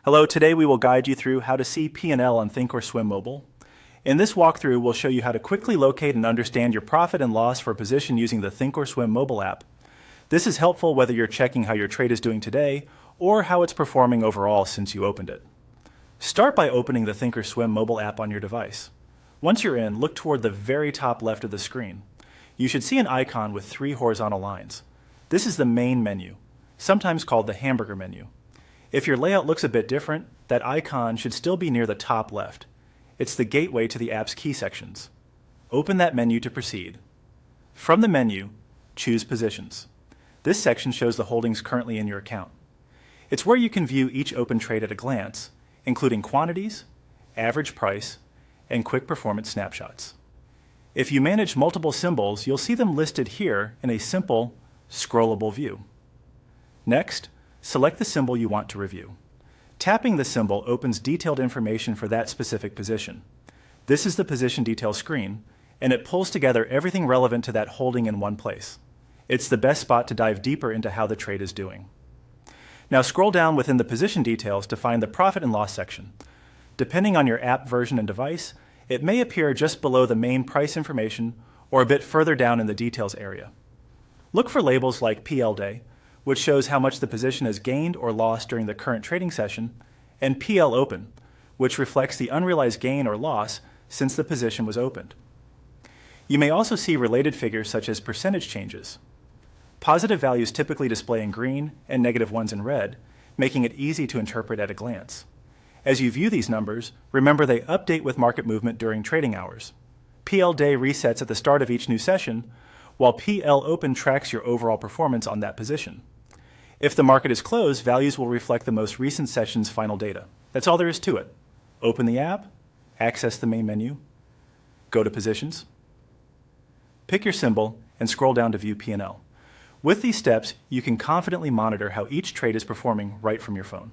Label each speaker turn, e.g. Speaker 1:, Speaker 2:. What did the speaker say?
Speaker 1: Hello, today we will guide you through how to see P&L on ThinkorSwim Mobile. In this walkthrough, we'll show you how to quickly locate and understand your profit and loss for a position using the ThinkorSwim mobile app. This is helpful whether you're checking how your trade is doing today or how it's performing overall since you opened it. Start by opening the ThinkorSwim mobile app on your device. Once you're in, look toward the very top left of the screen. You should see an icon with 3 horizontal lines. This is the main menu, sometimes called the hamburger menu. If your layout looks a bit different, that icon should still be near the top left. It's the gateway to the app's key sections. Open that menu to proceed. From the menu, choose Positions. This section shows the holdings currently in your account. It's where you can view each open trade at a glance, including quantities, average price, and quick performance snapshots. If you manage multiple symbols, you'll see them listed here in a simple, scrollable view. Next, select the symbol you want to review. Tapping the symbol opens detailed information for that specific position. This is the position detail screen, and it pulls together everything relevant to that holding in one place. It's the best spot to dive deeper into how the trade is doing. Now scroll down within the position details to find the profit and loss section. Depending on your app version and device, it may appear just below the main price information or a bit further down in the details area. Look for labels like PL Day, which shows how much the position has gained or lost during the current trading session, and PL Open, which reflects the unrealized gain or loss since the position was opened. You may also see related figures such as percentage changes. Positive values typically display in green and negative ones in red, making it easy to interpret at a glance. As you view these numbers, remember they update with market movement during trading hours. PL Day resets at the start of each new session, while PL Open tracks your overall performance on that position. If the market is closed, values will reflect the most recent session's final data. That's all there is to it. Open the app, access the main menu, go to Positions, pick your symbol, and scroll down to view P&L. With these steps, you can confidently monitor how each trade is performing right from your phone.